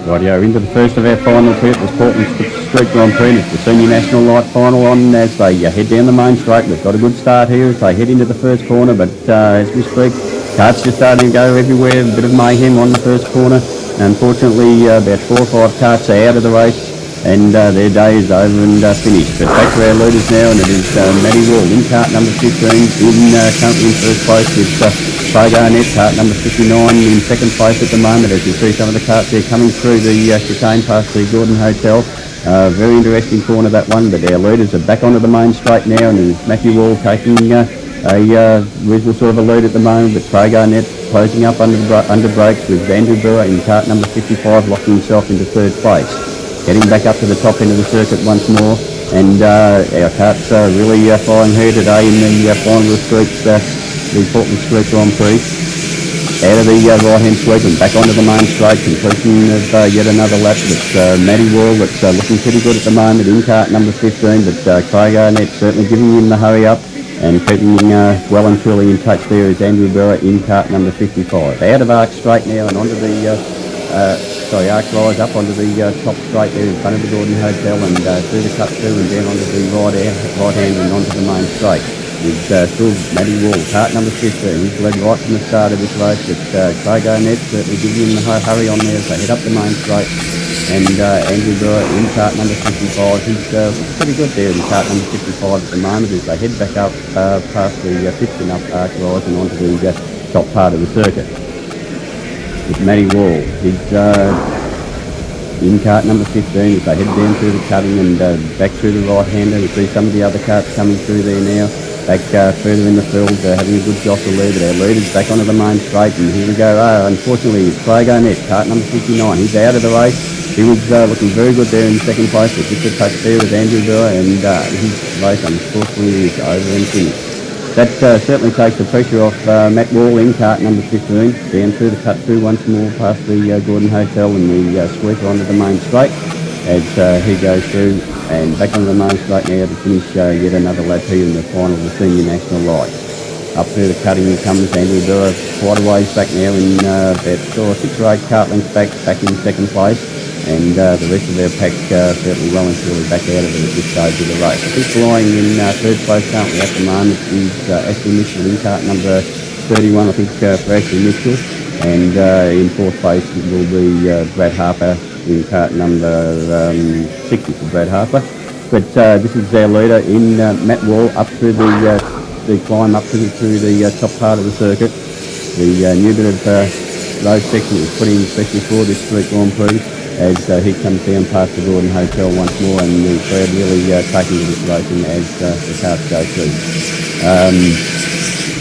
Rightio, into the first of our finals here at the Portland Street Grand Prix. It's the Senior National Light Final on as they head down the main straight. We've got a good start here as they head into the first corner, but as we speak, carts just starting to go everywhere. A bit of mayhem on the first corner. Unfortunately, about 4 or 5 carts are out of the race, and their day is over and finished. But back to our leaders now, and it is Matty Wall in cart number 15, currently in first place with Prix, cart number 59 in second place at the moment. As you see some of the carts there coming through the chicane past the Gordon Hotel. Very interesting corner that one, but our leaders are back onto the main straight now, and there's Matthew Wall taking a reasonable sort of a lead at the moment, but Prix closing up under brakes with Andrew Brewer in cart number 55, locking himself into third place. Getting back up to the top end of the circuit once more, and our carts are really flying here today in the final of the Portland Street Grand Prix. Out of the right-hand sweep and back onto the main straight, completion of yet another lap. It's Matty Wall that's looking pretty good at the moment in cart number 15, but Craig Arnett certainly giving him the hurry up and keeping well and truly in touch there is Andrew Brewer in cart number 55. Out of Arc Straight now and onto the Arc Rise up onto the top straight there in front of the Gordon Hotel, and through the cut through and down onto the right hand and onto the main straight. It's still Matty Wall, cart number 15. He's led right from the start of this race, but Craig Arnett certainly giving him the hurry on there as they head up the main straight. And Andrew Brewer in cart number 55. He's pretty good there in cart number 55 at the moment as they head back up past the pitch and up Arc Rise and onto the top part of the circuit. With Matty Wall, he's in cart number 15 as they head down through the cutting and back through the right-hander. We see some of the other carts coming through there now. Back further in the field, having a good jostle there, but our leader's back onto the main straight, and here we go. Unfortunately, it's Craig Arnett, cart number 59. He's out of the race. He was looking very good there in second place, but just a touch there with Andrew Brewer, and his race unfortunately is over and finished. That certainly takes the pressure off Matt Wall in cart number 15, down through the cut through once more past the Gordon Hotel and the sweeper onto the main straight as he goes through and back onto the main straight now to finish yet another lap here in the final of the Senior National Light. Up through the cutting comes Andrew Brewer, quite a ways back now in about 6 or 8 cart lengths back in second place, and the rest of their pack certainly well and truly back out of it at this stage of the race. I think flying in third place currently at the moment is Ashley Mitchell in cart number 31, I think, for Ashley Mitchell, and in fourth place it will be Brad Harper in cart number 60 for Brad Harper. But this is our leader in Matt Wall up through the climb up through the top part of the circuit. The new bit of road section is put in especially for this Street Grand Prix as he comes down past the Gordon Hotel once more, and the crowd really taking to this racing as the carts go through.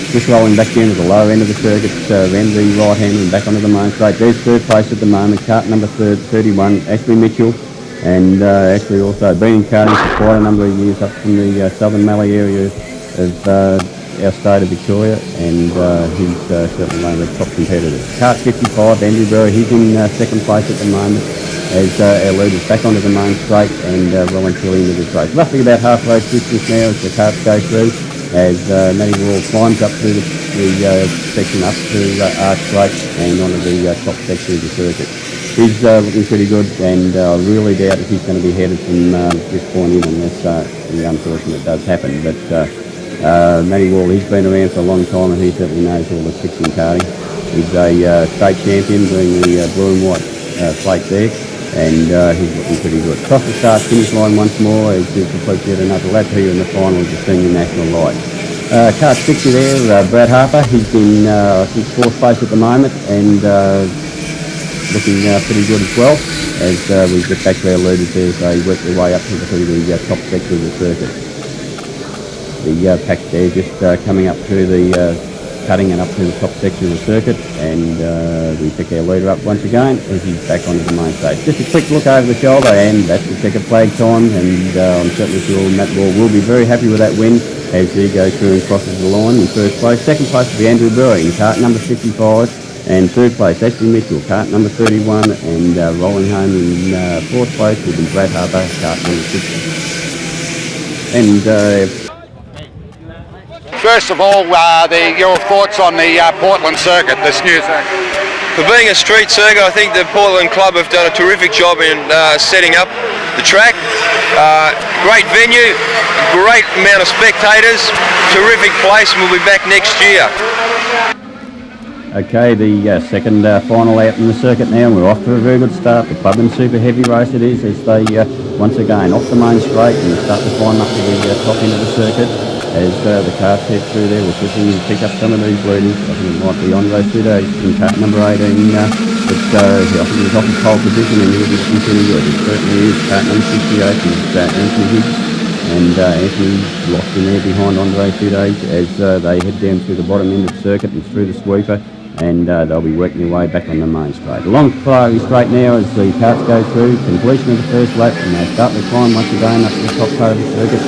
Just rolling back down to the lower end of the circuit, around the right hand and back onto the main straight. There's third place at the moment, cart number 31, Ashley Mitchell, and Ashley also been in karting for quite a number of years up from the Southern Mallee area of our state of Victoria, and he's certainly one of the top competitors. Cart 55, Andrew Brewer, he's in second place at the moment as our leader's back onto the main straight and well and truly into this race. Roughly about halfway distance now as the carts go through, as Matty Wall climbs up through the section up to Arc Straight and onto the top section of the circuit. He's looking pretty good, and I really doubt if he's going to be headed from this point in unless the unfortunate does happen. But Matty Wall, he's been around for a long time and he certainly knows all the tricks in karting. He's a state champion doing the blue and white plate there, and he's looking pretty good. Across the start finish line once more as he completes yet another lap here in the final of the Senior National Light. Cart 60 there, Brad Harper, he's in I think fourth place at the moment, and looking pretty good as well as we get back to our leaders there as they work their way up to the top section of the circuit. The pack there just coming up through the cutting and up to the top section of the circuit, and we pick our leader up once again as he's back onto the main stage. Just a quick look over the shoulder, and that's the checkered flag time, and I'm certainly sure Matt Wall will be very happy with that win as he goes through and crosses the line in first place. Second place will be Andrew Brewer in cart number 55, and third place Ashley Mitchell, cart number 31, and rolling home in fourth place will be Brad Harper, cart number 60. And first of all, your thoughts on the Portland circuit, this new circuit? For being a street circuit, I think the Portland Club have done a terrific job in setting up the track. Great venue, great amount of spectators, terrific place, and we'll be back next year. Okay, the second final out in the circuit now, and we're off to a very good start. The Club and Super Heavy race it is, as they once again off the main straight and start to climb up to the top end of the circuit. As the carts head through there, we'll see if pick up some of these leaders. I think it might be Andre Sude in cart number 18, but I think he's off the pole position and he'll be continuing. It certainly is. Cart number 68 is Anthony Higgs, and Anthony locked in there behind Andre Sude as they head down through the bottom end of the circuit and through the sweeper, and they'll be working their way back on the main straight. Along Prix straight now as the carts go through, completion of the first lap, and they start to climb once again up to the top part of the circuit.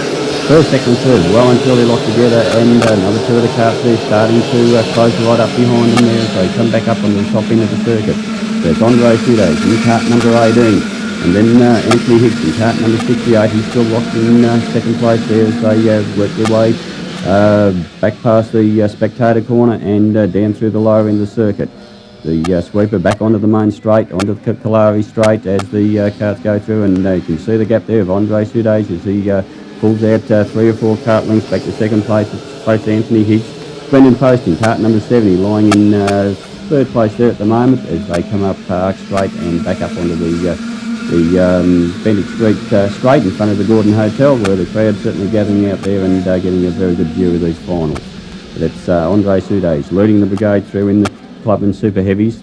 First, second, third, well and truly locked together, and another two of the carts there starting to close right up behind them there as they come back up on the top end of the circuit. There's Andre Sude in cart number 18, and then Anthony Higgs in cart number 68. He's still locked in second place there as they work their way back past the spectator corner and down through the lower end of the circuit. The sweeper back onto the main straight, onto the Kalari straight as the carts go through, and you can see the gap there of Andre Sude as he pulls out 3 or 4 cart lengths back to second place. It's close to Anthony Higgs. Brendan Post in cart number 70, lying in third place there at the moment as they come up Arc Straight and back up onto the Bendick Street straight in front of the Gordon Hotel, where the crowd's certainly gathering out there and getting a very good view of these finals. But it's Andre Sude leading the brigade through in the Club and Super Heavies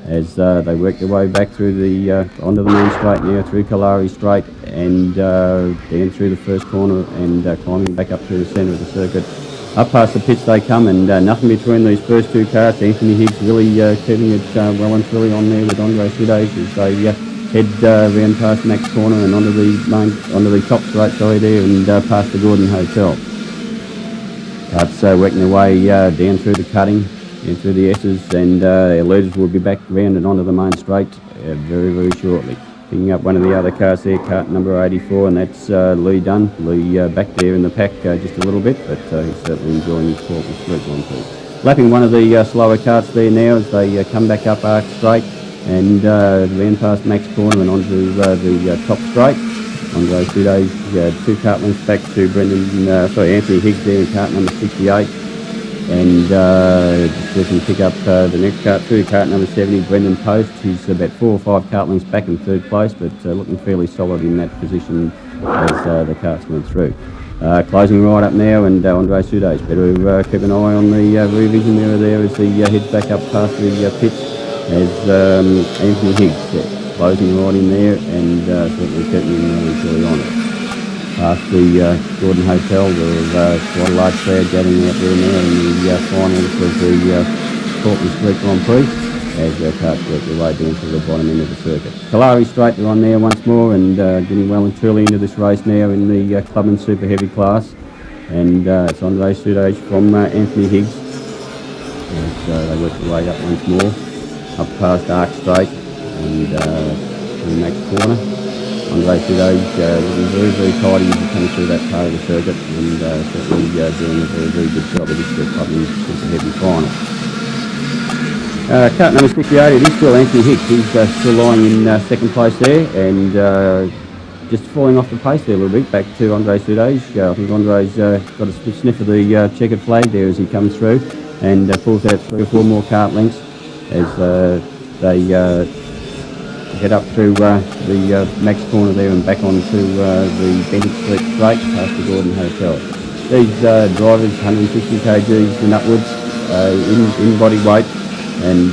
as they work their way back through the onto the main straight now, through Kalari Straight and down through the first corner and climbing back up through the centre of the circuit. Up past the pits they come, and nothing between these first two carts. Anthony Higgs really keeping it well and truly on there with Andre Sude as they head round past Max Corner and onto the top straight side there and past the Gordon Hotel. Carts working their way down through the cutting, down through the S's, and our leaders will be back round and onto the main straight very, very shortly. Picking up one of the other cars there, cart number 84, and that's Lee Dunn. Lee back there in the pack just a little bit, but he's certainly enjoying his Portland Street one too. Lapping one of the slower carts there now as they come back up Arc Straight and round past Max Corner and onto the top straight. Andre Sude 2 cart lengths back to Anthony Higgs there in cart number 68. And just looking to pick up the next cart through, cart number 70, Brendan Post. He's about 4 or 5 cart lengths back in third place, but looking fairly solid in that position as the carts went through. Closing right up now, and Andre Sude better keep an eye on the rear vision mirror there as he heads back up past the pits as Anthony Higgs closing right in there and certainly keeping him really fully on it. Past the Gordon Hotel, there's quite a large crowd gathering out there now in the finals of the Portland Street Grand Prix as their carts work their way down to the bottom end of the circuit. Kalari Straight, they're on there once more and getting well and truly into this race now in the Club and Super Heavy class. And it's Andre Sude from Anthony Higgs as they work their way up once more, up past Arc Straight and the next corner. Andre Sude looking very, very tidy coming through that part of the circuit and certainly doing a very, very good job of this Club and Super Heavy final. Cart number 68, it is still Anthony Higgs. He's still lying in second place there and just falling off the pace there a little bit back to Andre Sude. I think Andre's got a sniff of the checkered flag there as he comes through and pulls out 3 or 4 more cart lengths as they head up through the Max Corner there and back onto the Bendick Street straight past the Gordon Hotel. These drivers, 150 kgs and upwards in body weight, and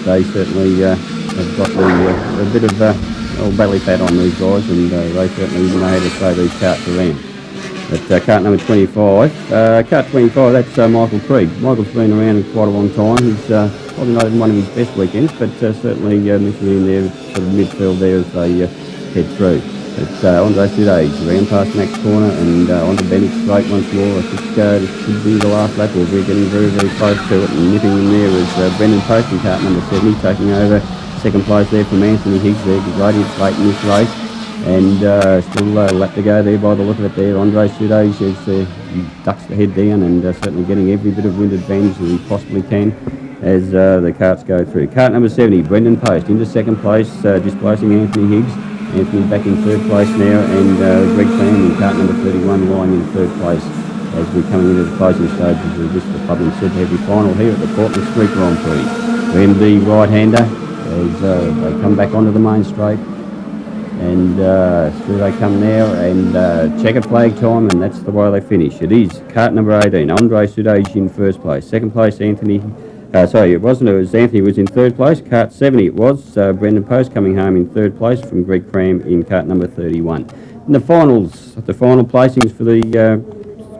they certainly have got a bit of old belly fat on these guys, and they certainly know how to throw these carts around. But cart number 25, cart 25, that's Michael Prix. Michael's been around quite a long time. He's probably not in one of his best weekends, but certainly mixing in there sort of midfield there as they head through. It's Andre Sude around past Max Corner and onto Bendick Straight once more. I think this could be the last lap. We're getting very, very close to it, and nipping in there is Brendan Post in cart number 70, taking over second place there from Anthony Higgs there, radiant late in this race. And still a lap to go there by the look of it there. Andre Sude as he ducks the head down and certainly getting every bit of wind advantage that he possibly can as the carts go through. Cart number 70, Brendan Post, into second place, displacing Anthony Higgs. Anthony back in third place now, and Greg Cram in cart number 31, lying in third place as we're coming into the closing stages of this Clubman Super Heavy final here at the Portland Street Grand Prix. MD right-hander as they come back onto the main straight, and through they come now, and checkered flag time, and that's the way they finish. It is cart number 18, Andre Sudage in first place. Second place, Anthony. Sorry, it wasn't. It was Anthony was in third place. Cart 70 it was. Brendan Post coming home in third place from Greg Cram in cart number 31. In the finals, the final placings for the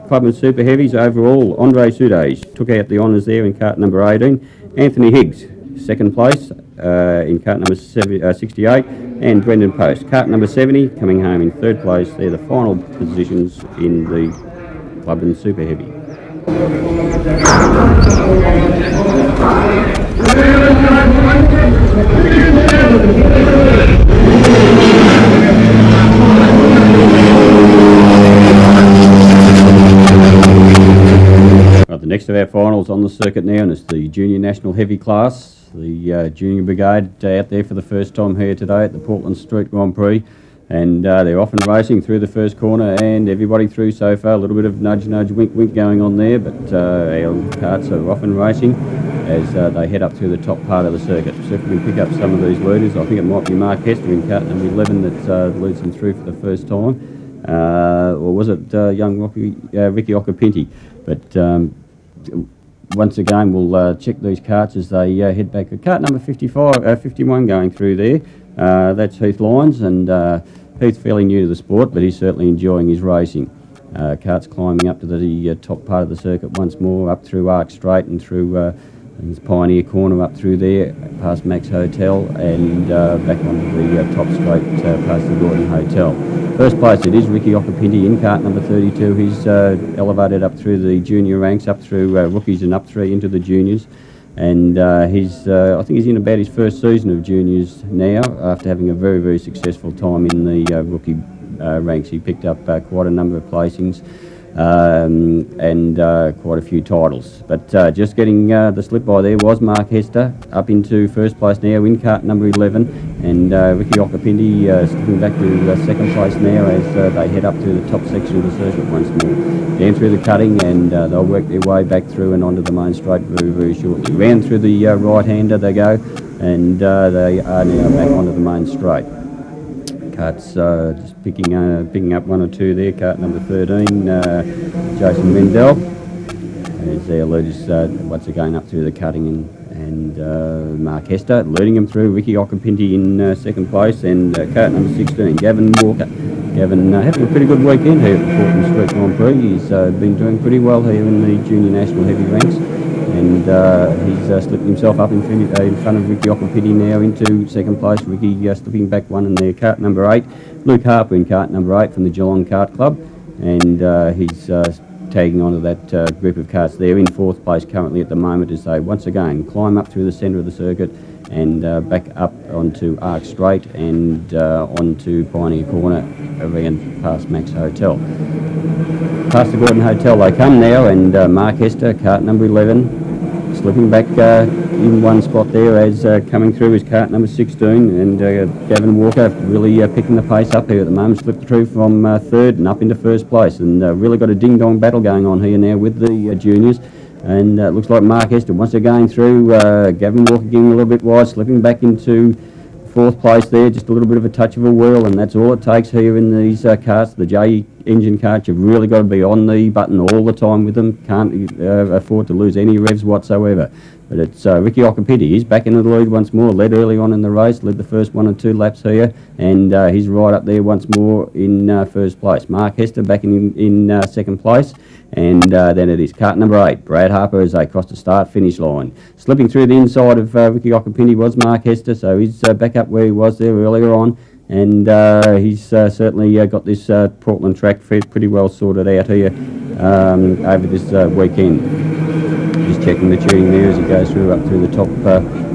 Clubman Super Heavies overall, Andre Sudage took out the honours there in cart number 18. Anthony Higgs, second place in cart number 68, and Brendan Post, cart number 70, coming home in third place. They're the final positions in the Clubman Super Heavy. Right, the next of our finals on the circuit now, and it's the Junior National Heavy class. The Junior Brigade out there for the first time here today at the Portland Street Grand Prix, and they're off and racing through the first corner, and everybody through so far. A little bit of nudge, nudge, wink, wink going on there, but our carts are off and racing as they head up through the top part of the circuit. So if we can pick up some of these leaders, I think it might be Mark Hester in cart number 11 that leads them through for the first time, or was it young Ricky Okapinti? But once again, we'll check these carts as they head back. Cart number 51 going through there. That's Heath Lyons, and Heath's fairly new to the sport, but he's certainly enjoying his racing. Carts climbing up to the top part of the circuit once more, up through Arc Straight and through Pioneer Corner, up through there, past Max Hotel, and back onto the top straight past the Gordon Hotel. First place, it is Ricky Okapinti in cart number 32. He's elevated up through the junior ranks, up through rookies and up through into the juniors. And he's, I think he's in about his first season of juniors now, after having a very, very successful time in the rookie ranks. He picked up quite a number of placings and quite a few titles. But just getting the slip by there was Mark Hester, up into first place now in cart number 11, and Ricky Okapinti slipping back to second place now as they head up to the top section of the circuit once more. Down through the cutting, and they'll work their way back through and onto the main straight very, very shortly. Round through the right-hander they go, and they are now back onto the main straight. Carts just picking up one or two there. Cart number 13, Jason Mendel, as their leaders once again up through the cutting, and Mark Hester leading them through. Ricky Okapinti in second place, and cart number 16, Gavin Walker. Gavin having a pretty good weekend here at the Portland Street Grand Prix. He's been doing pretty well here in the Junior National Heavy ranks, and he's slipped himself up in front of Ricky Okapinti now into second place. Ricky slipping back one in there. Cart number 8, Luke Harper in cart number 8 from the Geelong Kart Club, and he's tagging onto that group of carts there in fourth place currently at the moment, as they once again climb up through the centre of the circuit and back up onto Arc Straight and onto Pioneer Corner around past Max Hotel. Past the Gordon Hotel they come now, and Mark Hester, cart number 11, slipping back in one spot there as coming through is cart number 16, and Gavin Walker really picking the pace up here at the moment, slipped through from third and up into first place, and really got a ding-dong battle going on here now with the juniors. And it looks like Mark Hester once again through, Gavin Walker getting a little bit wide, slipping back into fourth place there, just a little bit of a touch of a whirl, and that's all it takes here in these carts. The J engine carts, you've really got to be on the button all the time with them. Can't afford to lose any revs whatsoever. But it's Ricky Okapinti. He's back into the lead once more. Led early on in the race, led the first 1 or 2 laps here, and he's right up there once more in first place. Mark Hester back in second place, and then it is cart number 8, Brad Harper, as they cross the start-finish line. Slipping through the inside of Ricky Okapinti was Mark Hester, so he's back up where he was there earlier on, and he's certainly got this Portland track pretty well sorted out here over this weekend. Just checking the tuning there as he goes through up through the top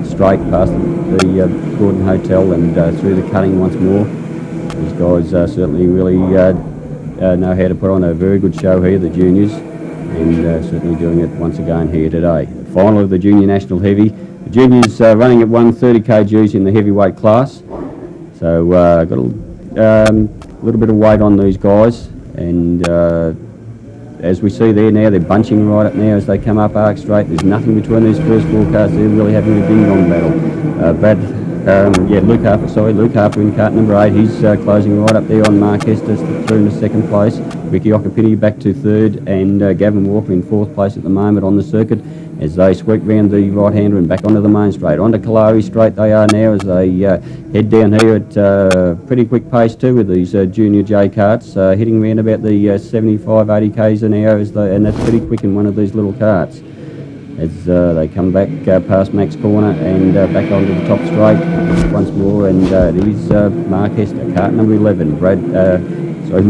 straight past the Gordon Hotel and through the cutting once more. These guys certainly really know how to put on a very good show here, the juniors, and certainly doing it once again here today. final of the Junior National Heavy. The juniors running at 130 kgs in the heavyweight class. So got a little bit of weight on these guys, and as we see there now, they're bunching right up now as they come up arc straight. There's nothing between these first four cars. They're really having a ding-dong battle. Luke Harper in cart number 8. He's closing right up there on Mark Hester through into second place. Ricky Okapiti back to third, and Gavin Walker in fourth place at the moment on the circuit as they sweep round the right-hander and back onto the main straight. Onto Kalari Straight they are now as they head down here at pretty quick pace too with these junior J carts, hitting around about the 75, 80 k's an hour, and that's pretty quick in one of these little carts. As they come back past Max Corner and back onto the top straight once more, and it is Mark Hester, cart number 11.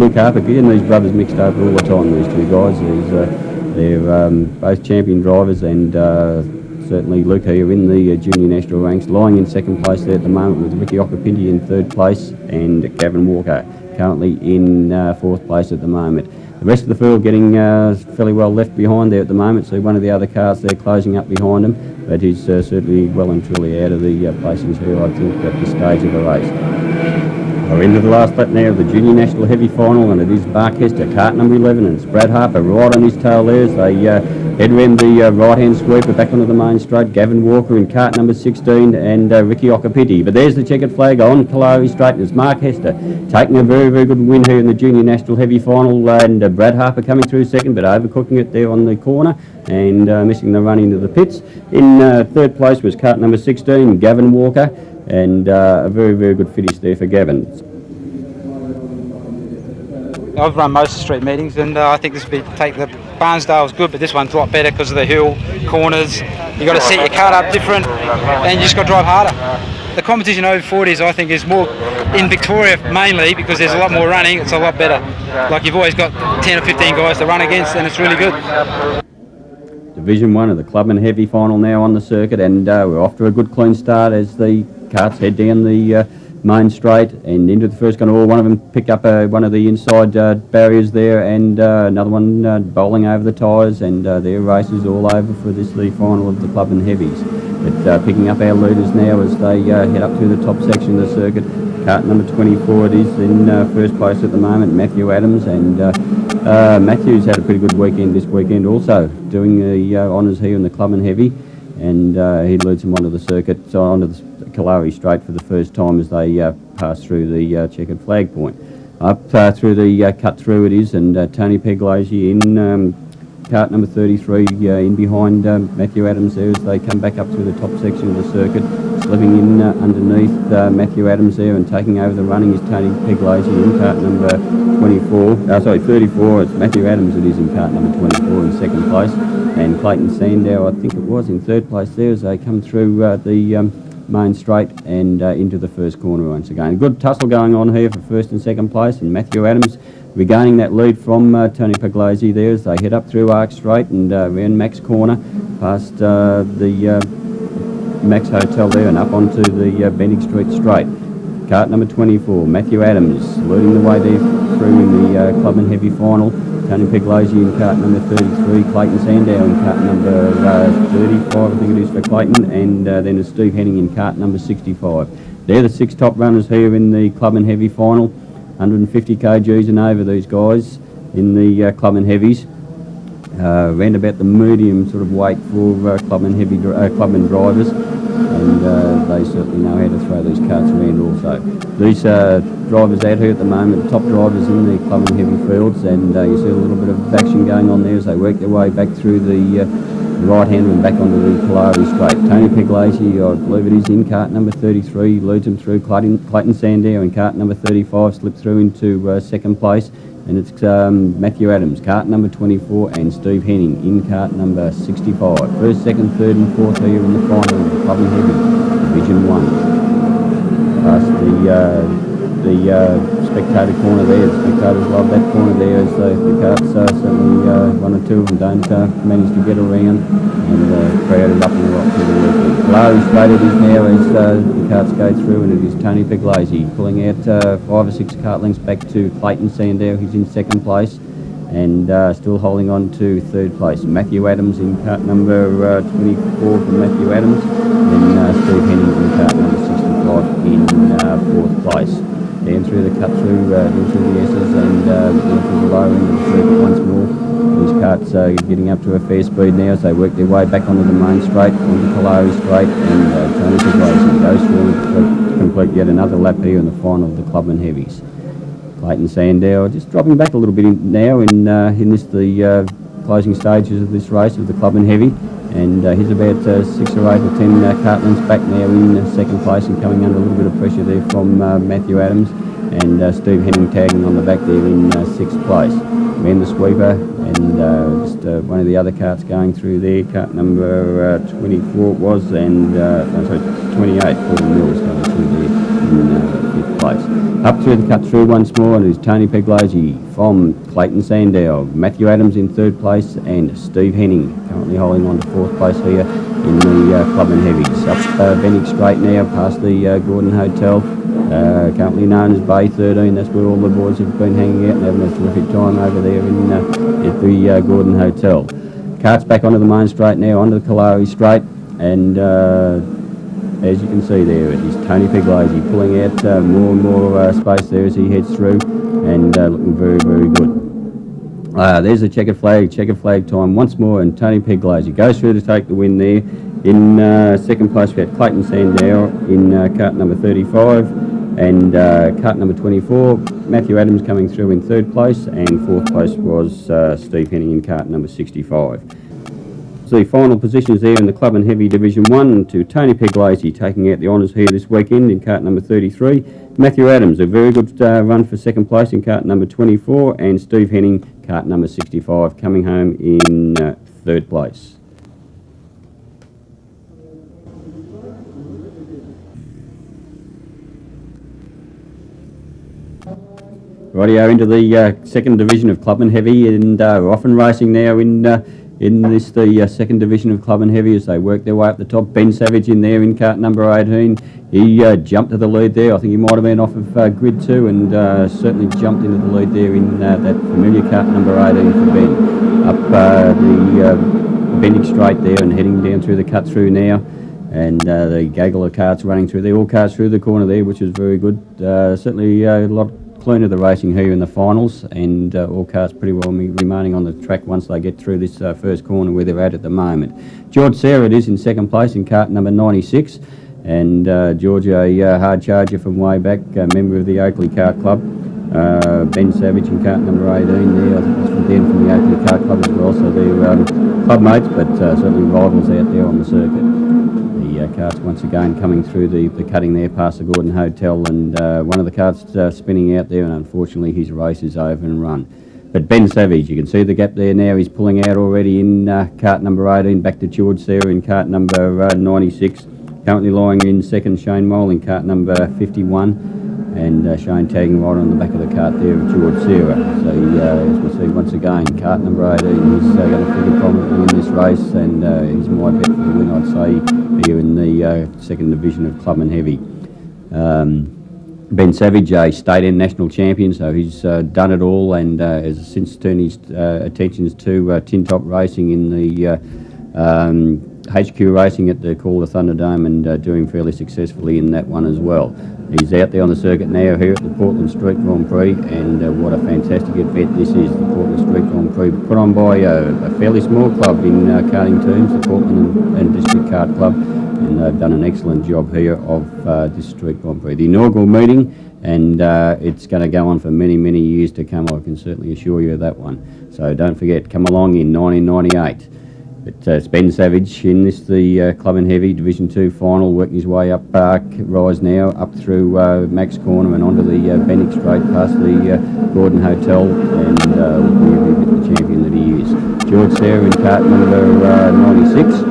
Luke Harper, getting these brothers mixed up all the time, these two guys. They're both champion drivers, and certainly Luke here in the junior national ranks, lying in second place there at the moment with Ricky Okapinti in third place and Gavin Walker currently in fourth place at the moment. The rest of the field getting fairly well left behind there at the moment, so one of the other cars there closing up behind him, but he's certainly well and truly out of the placings here, I think, at this stage of the race. We're into the last lap now of the Junior National Heavy Final, and it is Mark Hester, cart number 11, and it's Brad Harper right on his tail there as they head around the right-hand sweeper back onto the main straight. Gavin Walker in cart number 16 and Ricky Okapiti. But there's the checkered flag on Kalari Straight, and it's Mark Hester taking a very, very good win here in the Junior National Heavy Final, and Brad Harper coming through second, but overcooking it there on the corner and missing the run into the pits. In third place was cart number 16, Gavin Walker, and a very, very good finish there for Gavin. I've run most of the street meetings, and I think this would take the Barnsdale's good, but this one's a lot better because of the hill, corners. You've got to set your cart up different, and you just got to drive harder. The competition over 40s, I think, is more in Victoria mainly because there's a lot more running. It's a lot better. Like you've always got 10 or 15 guys to run against, and it's really good. Division 1 of the Clubman Heavy Final now on the circuit, and we're off to a good clean start as the carts head down the main straight and into the first corner. One of them picked up one of the inside barriers there, and another one bowling over the tyres, and their race is all over for the final of the Clubman Heavies. But picking up our leaders now as they head up to the top section of the circuit. Cart number 24 it is in first place at the moment, Matthew Adams, and Matthew's had a pretty good weekend this weekend also, doing the honours here in the Clubman Heavy, and he leads them onto the circuit, so onto the Kalari Straight for the first time as they pass through the checkered flag point. Up through the cut through it is, and Tony Peglasi in cart number 33 in behind Matthew Adams there as they come back up through the top section of the circuit. Slipping in underneath Matthew Adams there and taking over the running is Tony Peglasi in cart number 34. It's Matthew Adams it is in cart number 24 in second place, and Clayton Sandow, I think it was, in third place there as they come through the main straight and into the first corner once again. A good tussle going on here for first and second place, and Matthew Adams regaining that lead from Tony Peglasi there as they head up through Arc Straight and around Max Corner past the Max Hotel there and up onto the Bendick Street Straight. Cart number 24, Matthew Adams leading the way there through in the Clubman Heavy Final. Tony Peglasi in cart number 33, Clayton Sandow in cart number 35, I think it is for Clayton, and then it's Steve Henning in cart number 65. They're the 6 top runners here in the Clubman Heavy Final. 150 kgs and over these guys in the Clubman Heavies. Round about the medium sort of weight for Clubman drivers, and they certainly know how to throw these carts around also. These drivers out here at the moment, the top drivers in the Clubman Heavy fields, and you see a little bit of action going on there as they work their way back through the right hander and back onto the Kalari Straight. Tony Peglasi, I believe it is, in cart number 33, leads them through. Clayton Sandow in cart number 35 slipped through into second place, and it's Matthew Adams, cart number 24, and Steve Henning in cart number 65. First, second, third and fourth here in the final of the Clubman Heavy Division 1. Past the spectator corner there. The spectators love that corner there as the carts certainly one or two of them don't manage to get around, and crowded up and right through the weekend. Kalari Straight it is now as the carts go through, and it is Tony Peglasi pulling out 5 or 6 cart lengths back to Clayton Sandow. He's in second place, and still holding on to third place. Matthew Adams in cart number 24 for Matthew Adams, then Steve Henning in cart number 65 in fourth place. Down through the cut through, down through the S's and down through the lower end of the circuit once more. These carts are getting up to a fair speed now as they work their way back onto the main straight, onto Kalari Straight, and Tony Piglazzi goes through to complete yet another lap here in the final of the Clubman Heavies. Clayton Sandow just dropping back a little bit now in the closing stages of this race of the Clubman Heavy, and he's about 6 or 8 or 10 cart lengths back now in second place and coming under a little bit of pressure there from Matthew Adams, and Steve Henning tagging on the back there in sixth place. Man the sweeper, and just one of the other carts going through there, cart number 24 it was, and 28, Paul Mills going through there in fifth place. Up through the cut through once more, and it's Tony Piglazzi from Clayton Sandow, Matthew Adams in third place, and Steve Henning currently holding on to fourth place here in the Clubman Heavies. Up Benwick Straight now, past the Gordon Hotel, currently known as Bay 13. That's where all the boys have been hanging out and having a terrific time over there at the Gordon Hotel. Carts back onto the main straight now, onto the Kalari Straight, and as you can see there, it is Tony Piglazzi pulling out more and more space there as he heads through, and looking very, very good. There's the checkered flag time once more, and Tony Piglazzi goes through to take the win there. In second place we had Clayton Sandow in cart number 35, and cart number 24, Matthew Adams coming through in third place, and fourth place was Steve Henning in cart number 65. So the final positions there in the Club and Heavy Division 1 to Tony Piglazzi taking out the honours here this weekend in cart number 33. Matthew Adams, a very good run for second place in cart number 24, and Steve Henning, cart number 65, coming home in third place. Rightio, into the second division of Club and Heavy, and we're off and racing now in this the second division of Club and Heavy as they work their way up the top. Ben Savage in there in cart number 18. He jumped to the lead there. I think he might have been off of grid 2, and certainly jumped into the lead there in that familiar cart number 18 for Ben. Up the Benwick Straight there and heading down through the cut through now. And the gaggle of carts running through there, all carts through the corner there, which is very good. Certainly a lot cleaner the racing here in the finals, and all carts pretty well remaining on the track once they get through this first corner where they're at the moment. George Sarah is in second place in cart number 96, and George, a hard charger from way back, a member of the Oakley Kart Club. Ben Savage in cart number 18 there, I think that's from Ben from the Oakley Kart Club as well, so they're club mates, but certainly rivals out there on the circuit. The carts once again coming through the cutting there past the Gordon Hotel, and one of the carts spinning out there, and unfortunately his race is over and run. But Ben Savage, you can see the gap there now, he's pulling out already in cart number 18, back to George Sarah in cart number 96. Currently lying in second, Shane Mole in cart number 51, and Shane tagging right on the back of the cart there of George Sarah. So as we see once again, cart number 18 is going to figure prominently in this race, and he's my bet for the win, I'd say, here in the second division of Club and Heavy. Ben Savage, a state and national champion, so he's done it all, and has since turned his attentions to tin top racing in the HQ racing at the Calder Thunderdome, and doing fairly successfully in that one as well. He's out there on the circuit now here at the Portland Street Grand Prix, and what a fantastic event this is, the Portland Street Grand Prix, put on by a fairly small club in karting terms, the Portland and District Kart Club, and they've done an excellent job here of this Street Grand Prix. The inaugural meeting, and it's going to go on for many, many years to come, I can certainly assure you of that one. So don't forget, come along in 1998. But it's Ben Savage in this, the Club and Heavy Division 2 final, working his way up Rise now, up through Max Corner and onto the Benwick Straight past the Gordon Hotel, and looking every bit the champion that he is. George Sarah in cart number 96,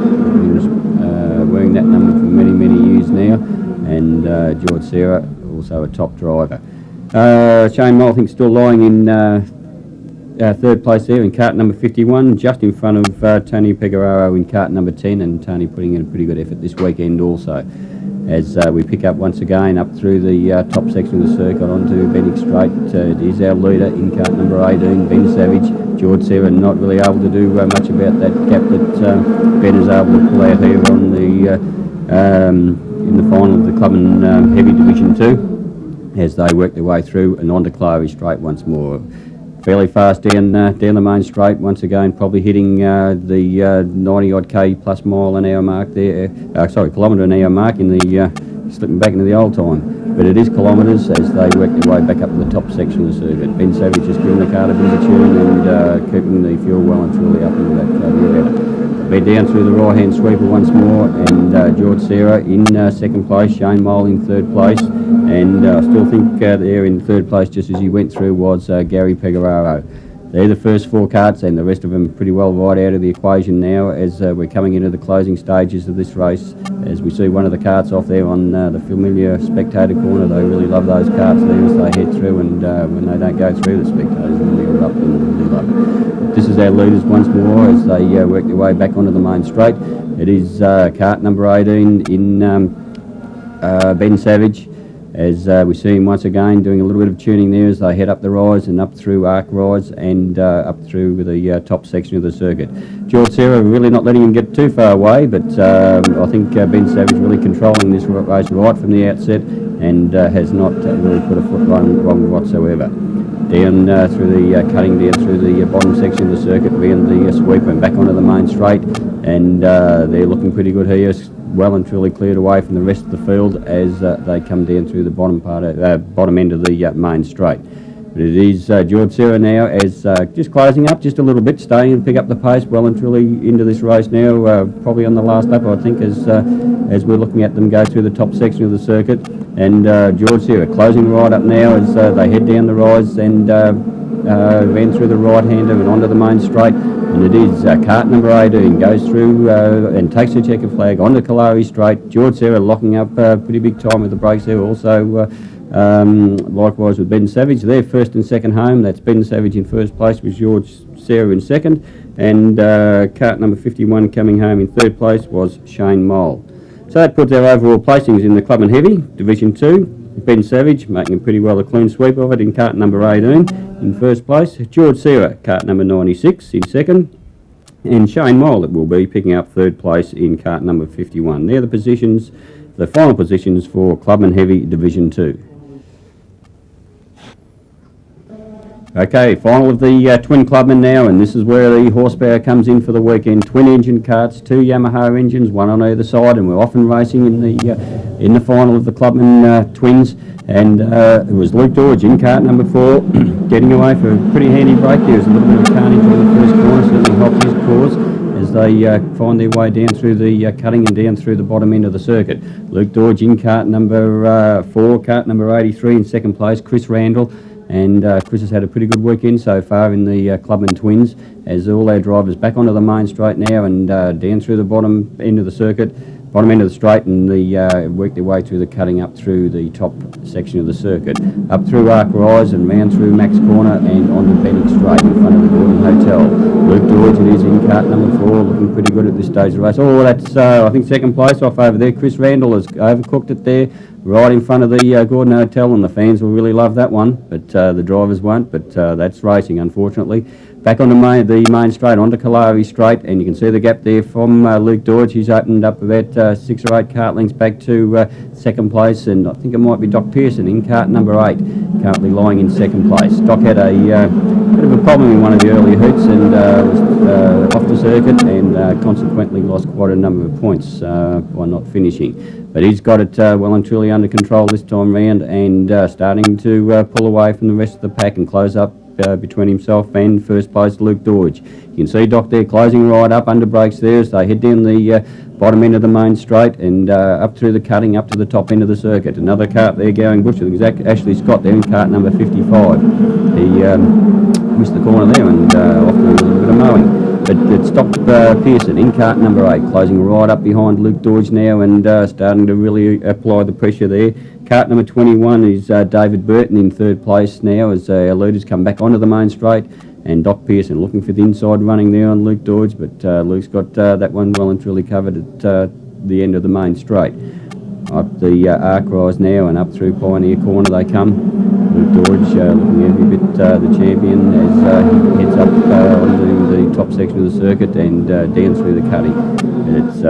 wearing that number for many, many years now, and George Sarah, also a top driver. Shane Mole, I think, still lying in third place there in cart number 51, just in front of Tony Pegararo in cart number 10, and Tony putting in a pretty good effort this weekend also. as we pick up once again up through the top section of the circuit onto Benwick Straight. It is our leader in cart number 18, Ben Savage. George Sarah not really able to do much about that gap that Ben is able to pull out here on the in the final of the Club and Heavy Division 2 as they work their way through and onto Clarey Straight once more. Fairly fast down the main straight once again, probably hitting the 90 odd k plus mile an hour mark there. Kilometre an hour mark in the slipping back into the old time. But it is kilometres as they work their way back up to the top section of the circuit. Ben Savage has given the car a bit of a tune and keeping the fuel well and truly up into that area. They're down through the right-hand sweeper once more, and George Sarah in second place, Shane Mole in third place, and I still think there in third place, just as he went through, was Gary Pegararo. They're the first 4 carts, and the rest of them are pretty well right out of the equation now as we're coming into the closing stages of this race. As we see one of the carts off there on the familiar spectator corner, they really love those carts there as they head through, and when they don't go through, the spectators really erupt and really love it. This is our leaders once more as they work their way back onto the main straight. It is cart number 18 in Ben Savage, as we see him once again doing a little bit of tuning there as they head up the rise and up through Arc Rise and up through the top section of the circuit. George Sarah really not letting him get too far away, but I think Ben Savage really controlling this race right from the outset and has not really put a foot wrong whatsoever. Down through the cutting down through the bottom section of the circuit, being the sweeper and back onto the main straight, and they're looking pretty good here, well and truly cleared away from the rest of the field as they come down through the bottom end of the main straight. But it is George Sarah now as just closing up just a little bit, staying and pick up the pace well and truly into this race now, probably on the last lap I think as we're looking at them go through the top section of the circuit. And George Sarah closing right up now as they head down the rise and ran through the right-hander and onto the main straight. And it is cart number 18 goes through and takes the checker flag onto Kalari Straight. George Sarah locking up pretty big time with the brakes there. Also, likewise with Ben Savage. They're first and second home. That's Ben Savage in first place with George Sarah in second. And cart number 51 coming home in third place was Shane Mole. So that puts our overall placings in the Club and Heavy, Division 2. Ben Savage making pretty well a clean sweep of it in cart number 18 in first place. George Sarah, cart number 96 in second. And Shane Mole, it will be, picking up third place in cart number 51. They're the positions, the final positions for Club and Heavy Division 2. Okay, final of the twin clubmen now, and this is where the horsepower comes in for the weekend. Twin engine carts, 2 Yamaha engines, one on either side, and we're often racing in the final of the clubmen twins. And it was Luke George in cart number 4, getting away for a pretty handy break. There was a little bit of carnage on the first corner, certainly helped his cause as they find their way down through the cutting and down through the bottom end of the circuit. Luke George in cart number 4, cart number 83 in second place. Chris Randall. And Chris has had a pretty good weekend so far in the Clubman Twins, as all our drivers back onto the main straight now and down through the bottom end of the circuit, bottom end of the straight, and work their way through the cutting up through the top section of the circuit, up through Arc Rise and round through Max Corner and onto Benwick Straight in front of the Gordon Hotel. Luke George, it is in cart number 4, looking pretty good at this stage of the race. Oh, that's I think second place off over there. Chris Randall has overcooked it there, right in front of the Gordon Hotel, and the fans will really love that one, but the drivers won't. But that's racing, unfortunately. Back on the main straight, onto Kalari Straight, and you can see the gap there from Luke George. He's opened up about 6 or 8 cart lengths back to second place, and I think it might be Doc Pearson in cart number 8, currently lying in second place. Doc had a bit of a problem in one of the earlier heats and was off the circuit and consequently lost quite a number of points by not finishing. But he's got it well and truly under control this time round and starting to pull away from the rest of the pack and close up between himself and first place Luke George. You can see Doc there closing right up under brakes there as they head down the bottom end of the main straight and up through the cutting up to the top end of the circuit. Another cart there going bush with Ashley Scott there in cart number 55. He missed the corner there and off to a little bit of mowing. But it stopped Pearson in cart number 8, closing right up behind Luke George now and starting to really apply the pressure there. Cart number 21 is David Burton in third place now as our leaders come back onto the main straight, and Doc Pearson looking for the inside running there on Luke George, but Luke's got that one well and truly covered at the end of the main straight. Up the arc rise now and up through Pioneer Corner they come. Luke Dodge looking every bit the champion as he heads up onto the top section of the circuit and down through the cutting. It's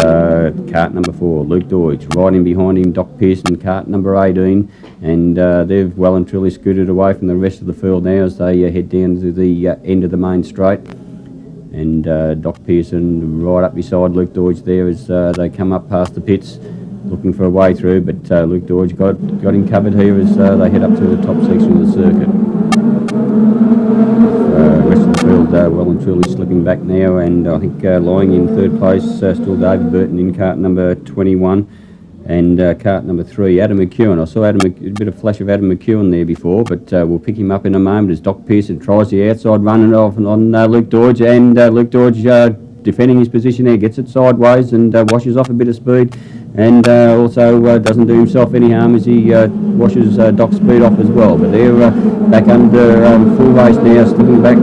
cart number 4, Luke Dodge. Right in behind him, Doc Pearson, cart number 18, and they've well and truly scooted away from the rest of the field now as they head down to the end of the main straight. And Doc Pearson right up beside Luke Dodge there as they come up past the pits, looking for a way through, but Luke Dodge got him covered here as they head up to the top section of the circuit. Rest of the field well and truly slipping back now, and I think lying in third place still David Burton in cart number 21 and cart number 3 Adam McEwen. I saw a bit of flash of Adam McEwen there before, but we'll pick him up in a moment as Doc Pearson tries the outside run off on Luke Dodge, and Luke Dodge defending his position there, gets it sideways and washes off a bit of speed, and also doesn't do himself any harm as he washes Doc's speed off as well. But they're back under full race now, slipping back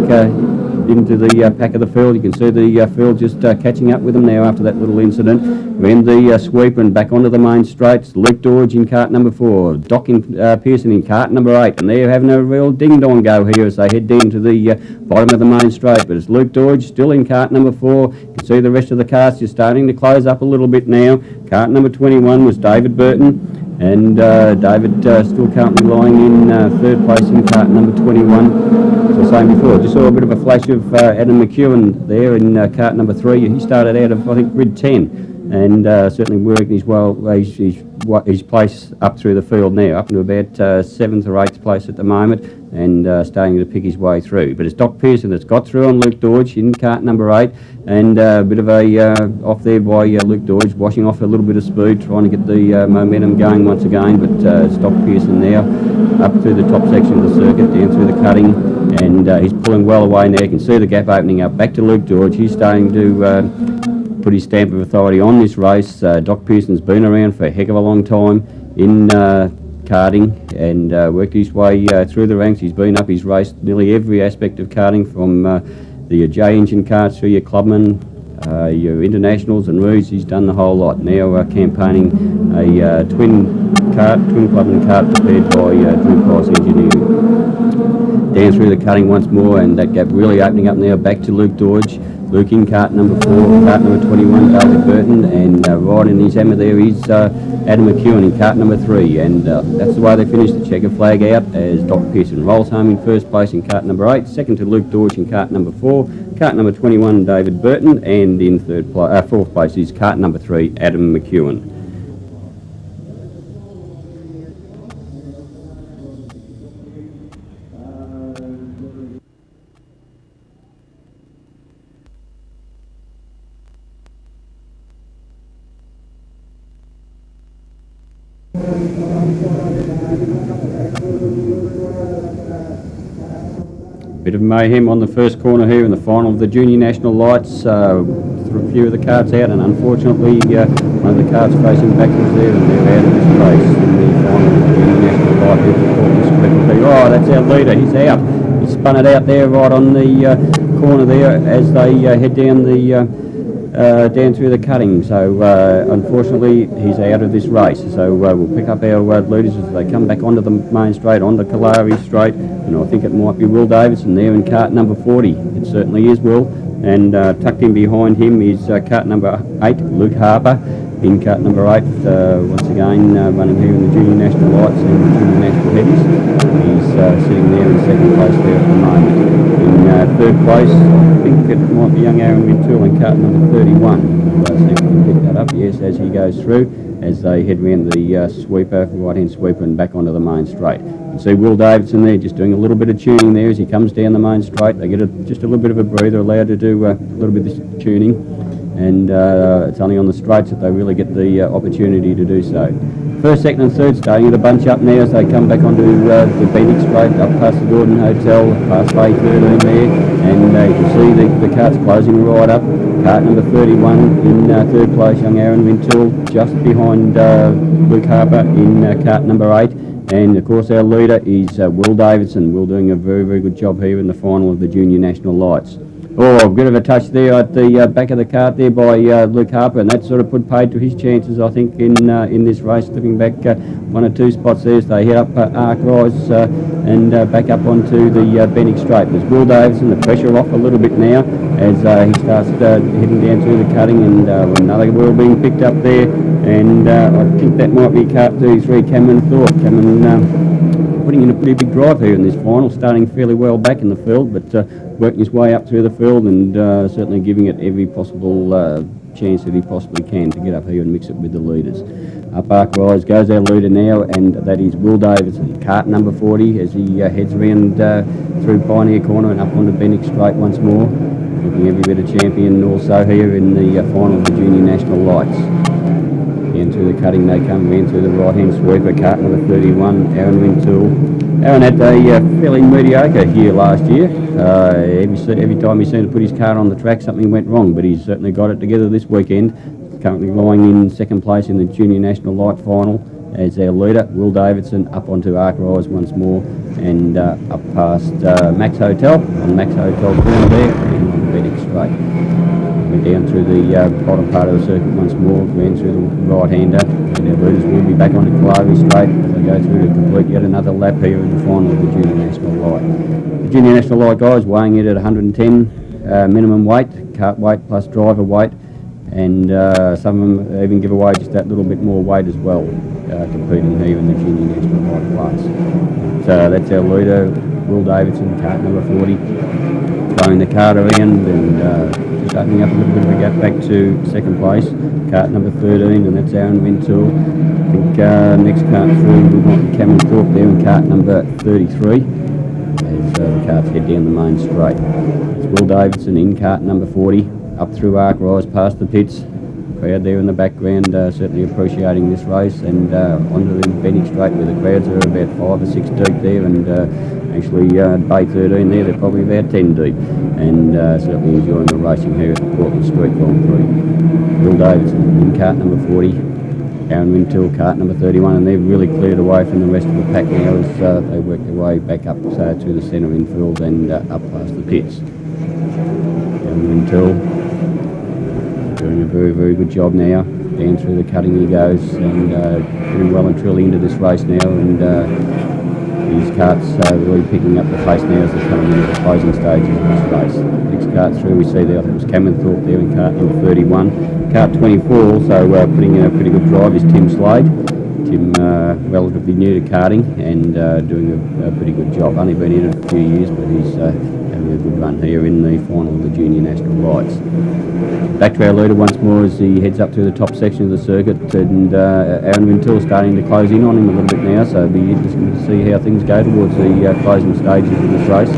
into the pack of the field. You can see the field just catching up with them now after that little incident. We end the sweep and back onto the main straights. Luke Dodge in cart number 4, Doc Pearson in cart number 8, and they're having a real ding-dong go here as they head down to the bottom of the main straight. But it's Luke Dodge still in cart number 4. You can see the rest of the carts just starting to close up a little bit now. Cart number 21 was David Burton, and David still currently lying in third place in cart number 21. As I was saying before, just saw a bit of a flash of Adam McEwen there in cart number 3. He started out of, I think, grid 10, and certainly working his place up through the field now, up into about 7th or 8th place at the moment, and starting to pick his way through. But it's Doc Pearson that's got through on Luke Dodge in cart number 8, and a bit of a off there by Luke Dodge, washing off a little bit of speed, trying to get the momentum going once again. But it's Doc Pearson now up through the top section of the circuit, down through the cutting, and he's pulling well away now. You can see the gap opening up. Back to Luke Dodge. He's starting to put his stamp of authority on this race. Doc Pearson's been around for a heck of a long time in karting and worked his way through the ranks. He's been up, he's raced nearly every aspect of karting, from the J-engine karts through your clubman, your internationals and routes. He's done the whole lot. Now campaigning a twin clubman kart prepared by Drew Price Engineering. Down through the cutting once more, and that gap really opening up now. Back to Luke Dodge. Luke in cart number 4, cart number 21, David Burton, and right in his hammer there is Adam McEwen in cart number 3, and that's the way they finish the checker flag out as Doc Pearson rolls home in first place in cart number 8, second to Luke Dodge in cart number 4, cart number 21, David Burton, and in fourth place is cart number 3, Adam McEwen. Bit of mayhem on the first corner here in the final of the Junior National Lights. Threw a few of the carts out, and unfortunately one of the carts facing backwards there, and they're out of this race in the final of the Junior National Light. Oh, that's our leader, he's out. He spun it out there right on the corner there as they head down down through the cutting. So unfortunately he's out of this race. So we'll pick up our leaders as they come back onto the main straight, onto Kalari Straight, and I think it might be Will Davidson there in cart number 40. It certainly is Will, and tucked in behind him is cart number 8, Luke Harper in cart number 8, once again running here in the Junior National Lights and the Junior National Heavies. He's sitting there in second place there at the moment. In third place, I think it might be young Aaron Wintoul in cart number 31. See if we can pick that up, yes, as he goes through, as they head round the right-hand sweeper and back onto the main straight. You can see Will Davidson there just doing a little bit of tuning there as he comes down the main straight. They get just a little bit of a breather, allowed to do a little bit of tuning, and it's only on the straights that they really get the opportunity to do so. First, second and third starting to bunch up now as they come back onto the Phoenix Straight, up past the Gordon Hotel, past Bay 13 there, and you can see the carts closing right up. Cart number 31 in third place, young Aaron Wintoul, just behind Luke Harper in cart number 8. And of course our leader is Will Davidson. Will doing a very, very good job here in the final of the Junior National Lights. Oh, a bit of a touch there at the back of the cart there by Luke Harper, and that sort of put paid to his chances, I think, in this race, slipping back 1 or 2 spots there as they head up Arc Rise and back up onto the Benwick Straight. There's Will Davidson, the pressure off a little bit now as he starts heading down through the cutting, and another wheel being picked up there, and I think that might be cart 33, Cameron Thorpe. Cameron putting in a pretty big drive here in this final, starting fairly well back in the field, but working his way up through the field and certainly giving it every possible chance that he possibly can to get up here and mix it with the leaders. Up Arc Rise goes our leader now, and that is Will Davidson, cart number 40, as he heads around through Pioneer Corner and up onto Benwick Straight once more, looking every bit of champion also here in the final of the Junior National Lights. Down through the cutting they come around through the right-hand sweeper, cart number 31, Aaron Wintoul. Aaron had a fairly mediocre year last year. Every time he seemed to put his car on the track, something went wrong, but he's certainly got it together this weekend. Currently lying in second place in the Junior National Light Final as our leader, Will Davidson, up onto Arc Rise once more and up past Max Hotel, on Max Hotel corner there, and on Benwick Straight. Went down through the bottom part of the circuit once more, ran through the right-hander, and our leaders will be back onto Clovey Straight as they go through to complete yet another lap here in the final of the Junior National Light. The Junior National Light guys weighing it at 110 minimum weight, cart weight plus driver weight, and some of them even give away just that little bit more weight as well, competing here in the Junior National Light class. So that's our leader, Will Davidson, cart number 40, throwing the cart around and just opening up a little bit of a gap back to second place, cart number 13, and that's Aaron Wintoul. I think next cart through we've got Cameron Thorpe there in cart number 33 as the carts head down the main straight. It's Will Davidson in cart number 40, up through Arc Rise past the pits. Crowd there in the background certainly appreciating this race, and onto the Benwick Straight where the crowds are about 5 or 6 deep there, and actually Bay 13 there, they're probably about 10 deep, and certainly enjoying the racing here at the Portland Street Grand Prix. Will Davidson in cart number 40, Aaron Wintoul cart number 31, and they've really cleared away from the rest of the pack now as they work their way back up to the centre infield and up past the pits. Aaron Wintoul doing a very, very good job now. Down through the cutting he goes, and pretty well and truly into this race now, and his carts really picking up the pace now as they're coming into the closing stages of this race. Next cart through we see there, I think it was Cameron Thorpe there in cart number 31. Cart 24 also putting in a pretty good drive is Tim Slade. Tim relatively new to karting and doing a pretty good job. Only been in it a few years, but he's having a good run here in the final of the Junior National Lights. Back to our leader once more as he heads up through the top section of the circuit, and Aaron Wintoul starting to close in on him a little bit now, so it'll be interesting to see how things go towards the closing stages of this race.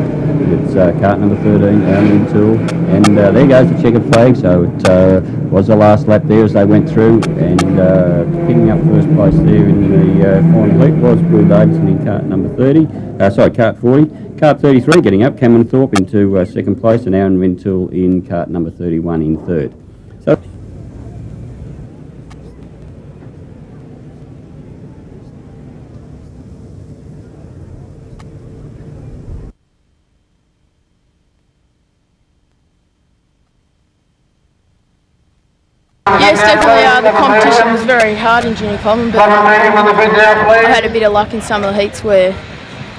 It's cart number 13, Aaron Wintoul, and there goes the checkered flag, so it was the last lap there as they went through, and picking up first place there in the final heat was Will Davidson in cart number cart 40. Cart 33 getting up, Cameron Thorpe into second place, and Aaron Wintoul in cart number 31 in third. So yes, definitely. The competition was very hard in junior common, but I had a bit of luck in some of the heats where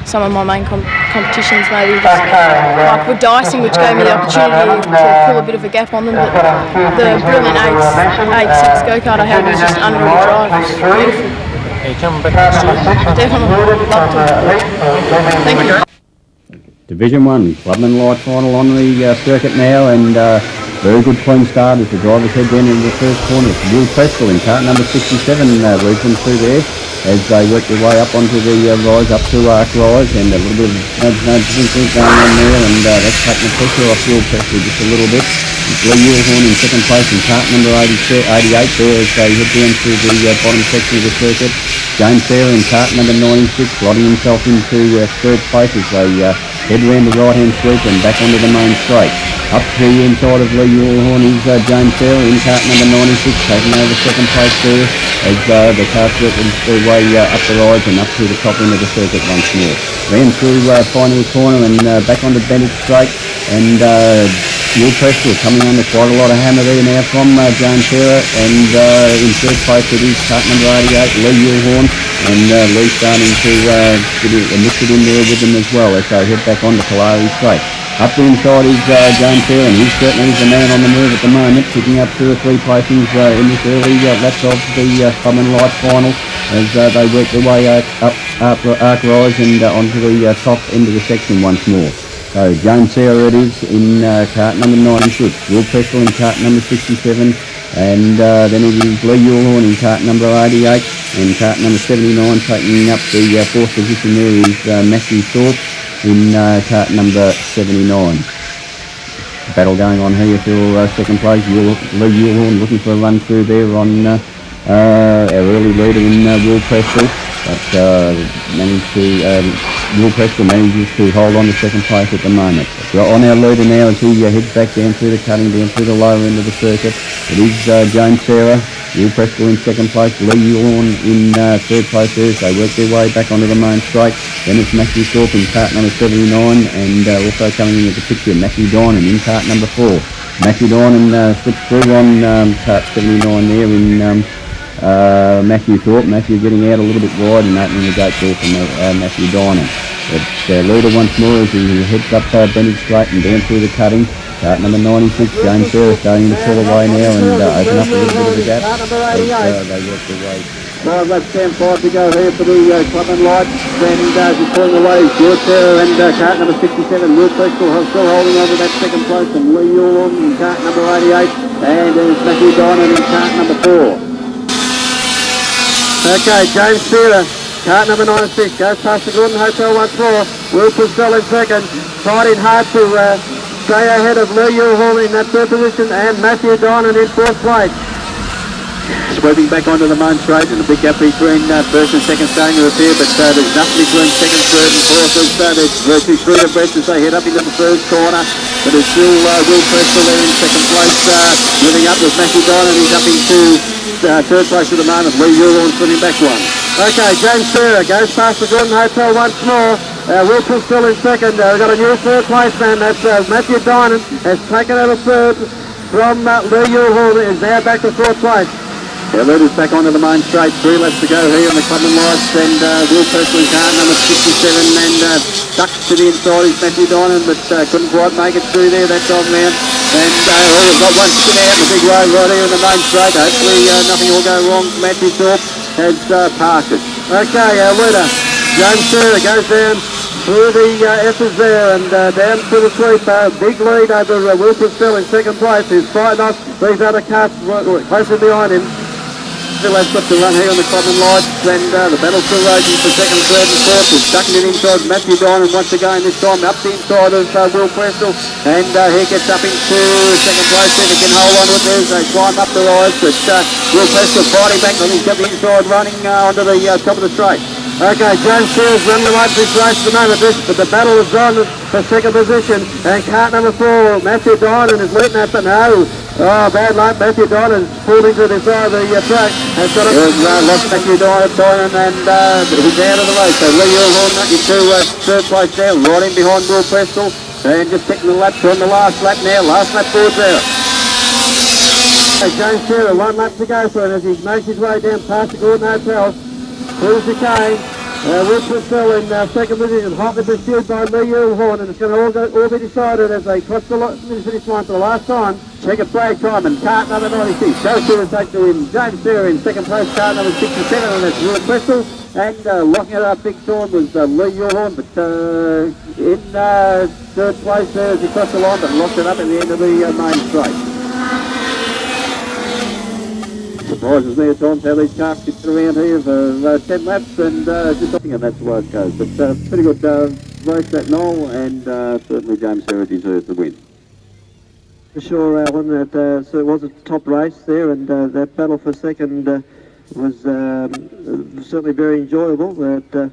some of my main competitions maybe just like were dicing, which gave me the opportunity to pull a bit of a gap on them. But the brilliant 8.6 go-kart I had was just unreal drive. It was beautiful. Definitely loved it. Thank you. Division 1, Clubman Light Final on the circuit now, and very good clean start as the drivers head down into the first corner. It's Will Prestel in cart number 67 leads them through there as they work their way up onto the rise, up to Arc Rise, and a little bit of nudge going on there, and that's taking the pressure off Will Prestel just a little bit. It's Lee Yulhorn in second place in cart number 88 there as they head down through the bottom section of the circuit. James Fair in cart number 96 slotting himself into third place as they head around the right-hand sweep and back onto the main straight. Up to the inside of Lee Yulhorn is James Fair in cart number 96, taking over second place there as the carts work their way up the rise and up to the top end of the circuit once more. Ran through Pioneer Corner and back onto Benwick Straight, and Will Preston coming under quite a lot of hammer there now from James Sarah, and in third place it is cut number 88, Lee Yulhorn, and Lee starting to get a mix it in there with them as well as they head back onto Kalari Straight. Up the inside is James Sarah, and he certainly is the man on the move at the moment, picking up 2 or 3 placings in this early laps of the Club and Light final as they work their way up Arc Rise and onto the top end of the section once more. So James Sarah it is in cart number 96, Will Preston in cart number 67, and then it is Lee Yulhorn in cart number 88, and cart number 79 taking up the 4th position there is Matthew Thorpe in cart number 79. Battle going on here for second place. Lee Yulhorn looking for a run through there on our early leader in Will Preston, but Will Preston manages to hold on to second place at the moment. We're on our leader now as he heads back down through the cutting, down through the lower end of the circuit. It is James Sarah, Will Preston in second place, Lee Yulhorn in third place there as they work their way back onto the main straight. Then it's Matthew Thorpe in cart number 79, and also coming into the picture, Matthew Dinan in cart number 4. Matthew Dinan slips through on cart 79 there in Matthew Thorpe. Matthew getting out a little bit wide and opening the gate there from Matthew Dinan. It's leader once more as he heads up Bennett Straight and down through the cutting. Cart number 96, James Sarah starting to pull away now and open up a little bit of the gap as they work their way. 5 laps, 10-5 to go here for the Club and Light. And he's pulling away, George Sarah and cart number 67, Will Preston still holding on to that second place, and Lee Yulhorn in cart number 88, and there's Matthew Dinan in cart number 4. Okay, James Sarah, cart number 96, goes past the Gordon Hotel once more. Will Preston in second, fighting hard to stay ahead of Lee Yulhorn in that third position, and Matthew Dinan in fourth place. Sweeping back onto the main straight, and a big gap between first and second starting to appear, but there's nothing between second, third and fourth. There's virtually 3 abreast as they head up into the first corner, but it's still Will Preston there in second place. Moving up with Matthew Dinan, he's up into third place at the moment. Lee Yulhorn sitting back one. Okay, James Sarah goes past the Gordon Hotel once more. Will Preston in second. We've got a new third place man. That's Matthew Dinan has taken over third from Lee Yulhorn, is now back to fourth place. The leader's back onto the main straight. 3 laps to go here in the Club and Lights, and Will Preston car number 67 and ducks to the inside is Matthew Dinan, but couldn't quite make it through there that time round. And we've got one spin out in the big road right here in the main straight. Hopefully nothing will go wrong. Matthew Thorpe has parked it. Okay, our leader, James Sarah, goes down through the S's there and down to the sweep. Big lead over Will Preston in second place, who's fighting off these other cars closer behind him. Still has left to run here on the Club and Lights, and the battle still raging for second, third and fourth. He's ducking it inside Matthew Dinan once again, this time up the inside of Will Preston, and he gets up into second place. If he can hold on to it there as they climb up the rise, but Will Preston fighting back, and he's got the inside running onto the top of the straight. Okay, James Sarah's running away for this race at the moment, but the battle is on for second position, and cart number 4, Matthew Dinan is leading that, but no. Oh, bad luck. Matthew Dinan pulled into the side of the track. Has got it. Lost Matthew Dinan, and he's out of the race. So Lee Yulhorn into third place now, right in behind Will Preston, and just taking the laps on the last lap now. Last lap forward there. James Sarah, 1 lap to go for him as he makes his way down past the Gordon Hotel. Through the chicane. Will Preston in second position, hotly pursued by Lee Yulhorn, and it's going to all be decided as they cross the finish line for the last time. Check it flag time, and cart number 96 goes through and takes to win. James Sarah in second place, cart number 67, and that's Will Preston. And locking it up big time was Lee Yulhorn, but in third place there as he crossed the line, but locked it up at the end of the main straight. Surprises me at times how these cars get around here for 10 laps, and just looking at that's the way it goes. But pretty good race that Noel, and certainly James Sarah deserves the win. For sure, Alan, that so it was a top race there, and that battle for second was certainly very enjoyable. But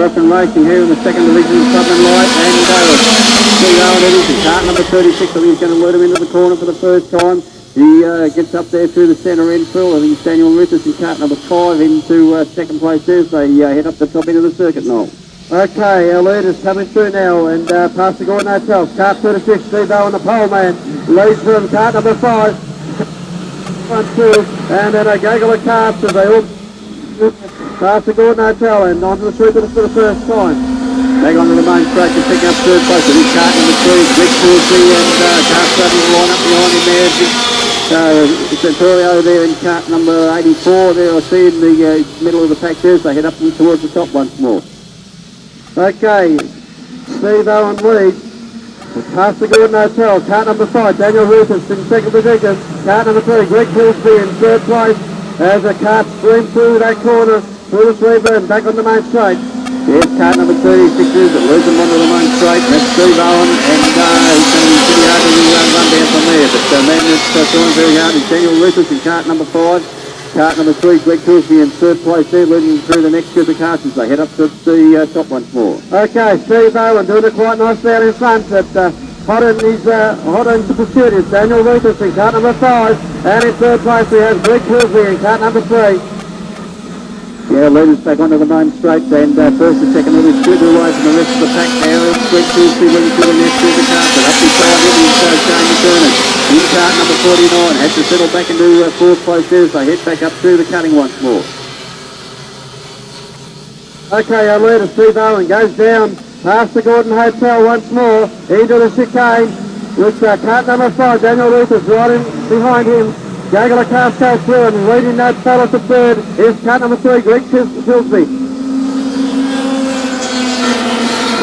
We're up and racing here in the second division of Club and Light, and see how it is. Cart number 36, I think he's going to lead him into the corner for the first time. He gets up there through the centre end fill. I think it's Daniel Rufus in cart number 5 into second place there. So they head up the top end of the circuit, Noel. Okay, our leader's coming through now and past the Gordon Hotel. Cart 36, Steve Owen, the pole man, leads from cart number 5. Front two, and then a gaggle of carts as they all past the Gordon Hotel and onto the sweep for the first time. Back onto the main straight to pick up third place. It is cart number 3, Rick Horsey, and cart starting to line up behind him there. Centurio there in cart number 84 there, I see in the middle of the pack there, so they head up towards the top once more. Okay, Steve Owen leads. Past the Gordon Hotel, cart number 5, Daniel Rufus in second position. Cart number 3, Greg Hillsby in third place as the cart streams through that corner, through the sweep and back on the main straight. Here's cart number 36 is it, loses onto the main straight. That's Steve Owen, and he's going to be pretty hard to run down from there. But man, it's trying very hard is Daniel Rufus in cart number 5. Cart number 3, Greg Hillsby in third place there, leading through the next group of carts as they head up to the top once more. Okay, Steve Owen doing it quite nice there in front. Hot in the pursuit is Daniel Rufus in cart number 5, and in third place we have Greg Hillsby in cart number 3. Yeah, leaders back onto the main straight, and first and second leaders split away from the rest of the pack now. It's Greg Hillsby leading through the next group of carts, and up beside him is Shane McKernan in cart number 49. Has to settle back into fourth place there as they head back up through the cutting once more. Okay, our leader Steve Owen goes down past the Gordon Hotel once more into the chicane with cart number 5, Daniel Rufus right in behind him. Gaggle of cars go through and leading that fella to third is cart number 3, Greg Hillsby.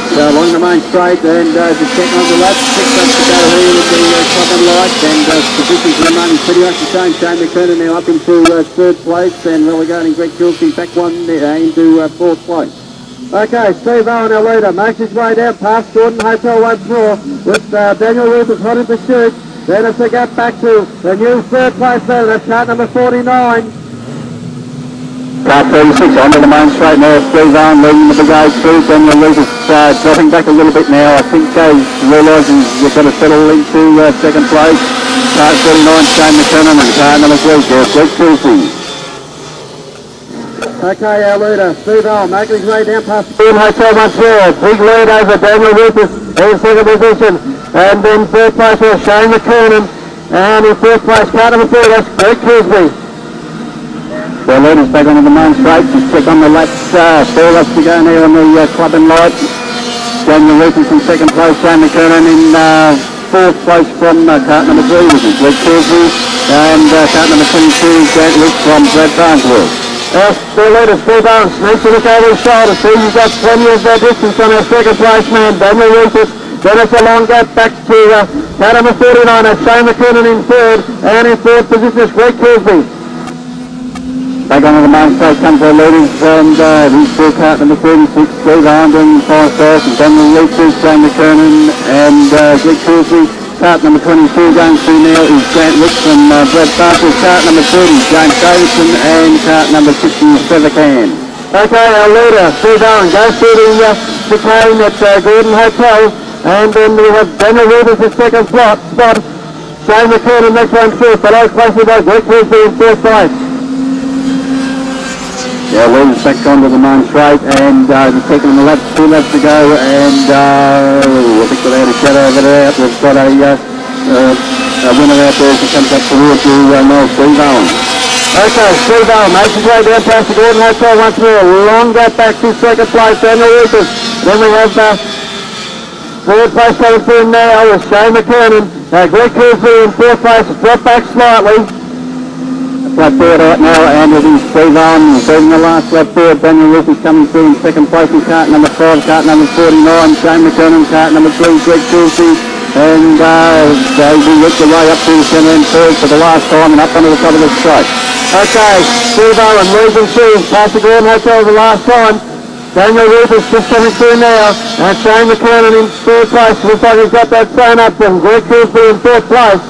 So along the main straight and just checking on the lap, 6 up to go here with the top and light, and position for the moment pretty much the same. Shane McKernan now up into third place and relegating Greg Hillsby back one into fourth place. Okay, Steve Owen, our leader, makes his way down past Gordon Hotel once more with Daniel Rufus hot in pursuit. Then it's a gap back to the new third place there, that's cart number 49. Cart 36 onto the main straight now, Steve Owen leading the brigade through. Daniel Rufus dropping back a little bit now. I think he's realising you've got to settle into second place. Cart 49, Shane McKernan, and cart number 3, Greg Hillsby. Okay, our leader, Steve Owen, making his way down past the Hotel once more. Big lead over Daniel Rufus in second position. And in third place was Shane McKernan. And in fourth place, cart number 4, that's Greg Hillsby. Well, leaders back onto the main straight. Just check on the laps. 4 laps to go now on the club and light. Daniel Rufus in second place. Shane McKernan in fourth place from cart number 3, which is Greg Hillsby. And cart number 22, Grant Wick from Brad Barnesworth. The leader, Steve Owen, needs to look over his shoulder. See, you've got plenty of distance on our second place man, Daniel Rufus. Then it's a long gap back to cart number 49, that's Shane McKernan in third. And in fourth position is Greg Hillsby. Back onto the main straight comes our leaders, and he's still cart number 36, Steve Owen in 5 stars, and Daniel Rufus, Shane McKernan, and Greg Hillsby. Cart number 22 going through now is Grant Wick from Brad Barnesworth. Cart number 30, James Davidson, and cart number 60 is Trevor Can. Okay, our leader, Steve Owen, goes through the chicane at Gordon Hotel, and then we have Daniel Rufus in second spot. Shane McKernan next one through, below closely by Greg Hillsby in third place. Yeah, leaders back onto the main straight, and just taking the laps, 2 laps to go, and I think without a shadow of a doubt, we've got a winner out there as he comes up towards you, Steve Owen. Okay, Steve Owen makes his way down past the Gordon Hotel once more. Long gap back to second place, Daniel Rufus. Then we have third place coming through now with Shane McKernan. Greg Hillsby in fourth place, drop back slightly. Lap forward out now, and it is Steve Owen beating the last lap forward. Daniel Rufus coming through in second place in cart number 5, cart number 49, Shane McKernan, cart number 3, Greg Hillsby, and they will work their way up to the centre end third for the last time and up onto the top of the straight. Okay, Steve Owen losing through past the Gordon Hotel the last time. Daniel Rufus just coming through now, and Shane McKernan in third place. Looks like he's got that sign up from Greg Hillsby in fourth place.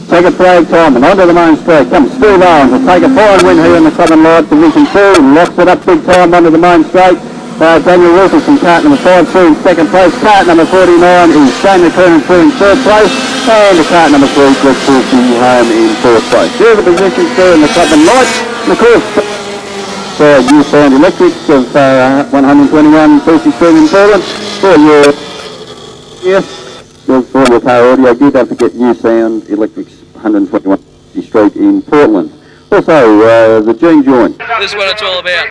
Take a flag time and onto the main straight comes Steve Owen to take a fine win here in the Southern Light Division 2. Locks it up big time onto the main straight. Daniel Rufus in cart number 5 through in second place. Cart number 49 is Shane McKernan through in third place. And the car number 3, Greg Wilson, home in 4th place. There are the positions there in the Clubman Lights. And of course, Newfound Electrics of 121 PC Street in Portland. For your car audio gear, don't forget Newfound Electrics 121 PC Street in Portland. Also, the Gene Joint. This is what it's all about.